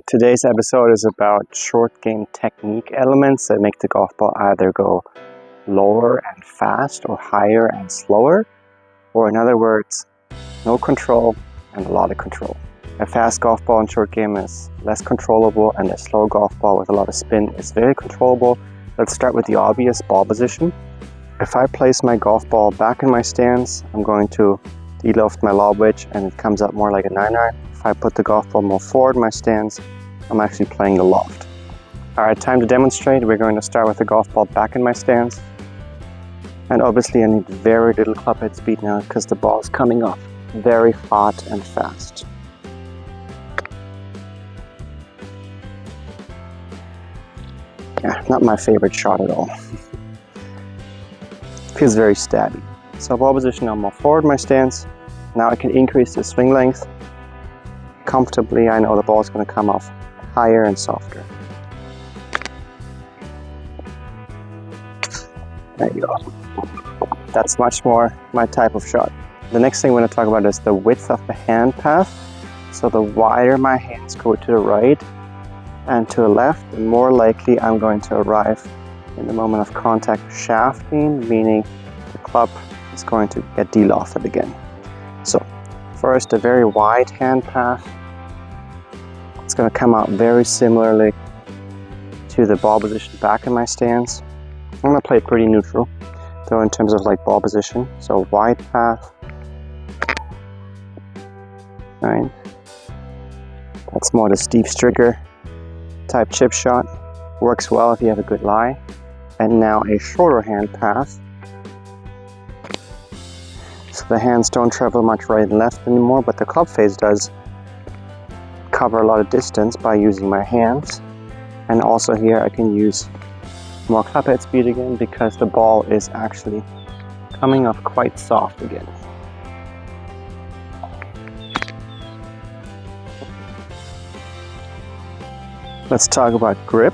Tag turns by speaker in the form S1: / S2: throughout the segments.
S1: Today's episode is about short game technique elements that make the golf ball either go lower and fast or higher and slower, or in other words, no control and a lot of control. A fast golf ball in short game is less controllable, and a slow golf ball with a lot of spin is very controllable. Let's start with the obvious ball position. If I place my golf ball back in my stance, I'm going to de-loft my lob wedge and it comes up more like a 9-iron. If I put the golf ball more forward in my stance, I'm actually playing the loft. Alright, time to demonstrate. We're going to start with the golf ball back in my stance. And obviously I need very little club head speed now because the ball is coming off very hot and fast. Yeah, not my favorite shot at all. Feels very stabby. So ball position, I'm more forward in my stance. Now I can increase the swing length comfortably. I know the ball is going to come off higher and softer. There you go. That's much more my type of shot. The next thing we're going to talk about is the width of the hand path. So the wider my hands go to the right and to the left, the more likely I'm going to arrive in the moment of contact with shaft beam, meaning the club is going to get de-lofted again. So first, a very wide hand path. It's going to come out very similarly to the ball position back in my stance. I'm going to play it pretty neutral, though, in terms of like ball position. So wide path. Right. That's more the Steve Stricker type chip shot. Works well if you have a good lie. And now a shorter hand path. So the hands don't travel much right and left anymore, but the club face does cover a lot of distance by using my hands. And also here I can use more club head speed again because the ball is actually coming off quite soft again. Let's talk about grip.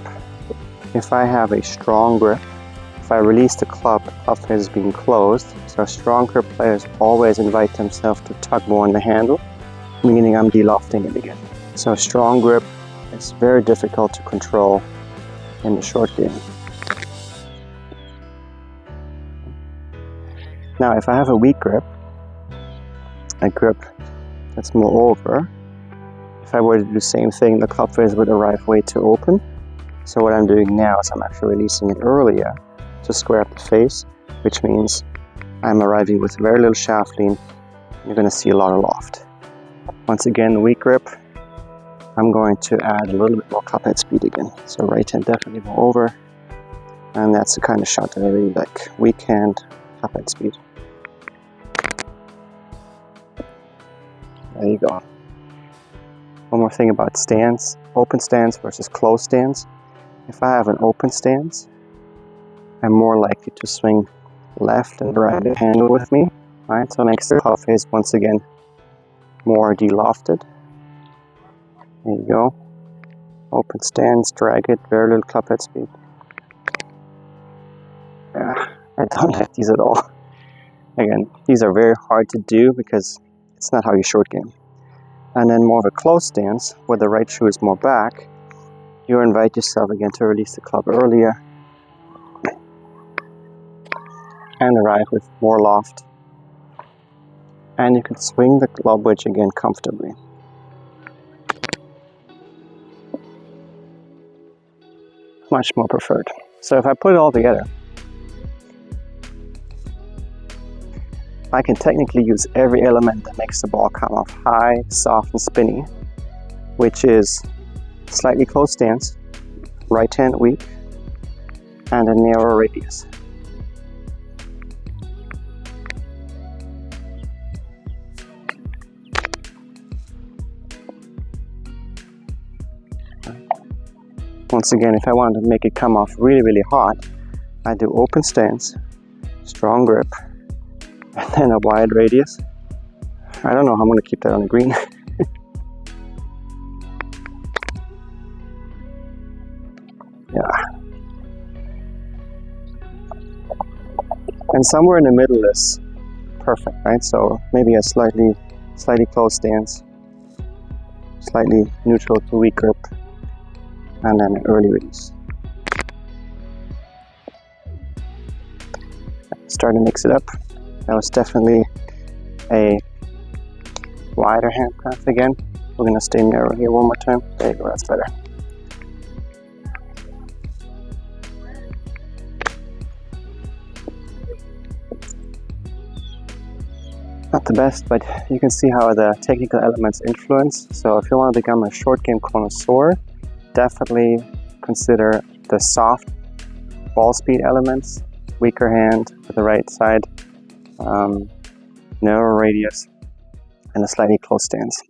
S1: If I have a strong grip, if I release the club face is being closed, so strong grip players always invite themselves to tug more on the handle, meaning I'm de-lofting it again. So strong grip is very difficult to control in the short game. Now if I have a weak grip, a grip that's more over, if I were to do the same thing, the club face would arrive way too open. So what I'm doing now is I'm actually releasing it earlier to square up the face, which means I'm arriving with very little shaft lean. You're going to see a lot of loft. Once again, weak grip, I'm going to add a little bit more club head speed again. So right hand definitely more over, and that's the kind of shot that I really like. Weak hand, club head speed. There you go. One more thing about stance, open stance versus closed stance. If I have an open stance, I'm more likely to swing left and right handle with me. Right, so next the club face once again more de-lofted. There you go. Open stance, drag it, very little club head speed. Yeah, I don't like these at all. Again, these are very hard to do because it's not how you short game. And then more of a closed stance, where the right shoe is more back, you invite yourself again to release the club earlier and arrive with more loft. And you can swing the lob wedge again comfortably. Much more preferred. So if I put it all together, I can technically use every element that makes the ball come off high, soft, and spinny, which is slightly closed stance, right hand weak, and a narrow radius. Once again, if I wanted to make it come off really, really hot, I do open stance, strong grip, and then a wide radius. I don't know how I'm going to keep that on the green. Yeah. And somewhere in the middle is perfect, right? So maybe a slightly closed stance, slightly neutral to weak grip, and then an early release. Starting to mix it up. That was definitely a wider hand path again. We're going to stay narrow here one more time. There you go, that's better. Not the best, but you can see how the technical elements influence. So if you want to become a short game connoisseur, definitely consider the soft ball speed elements, weaker hand to the right side, narrow radius, and a slightly closed stance.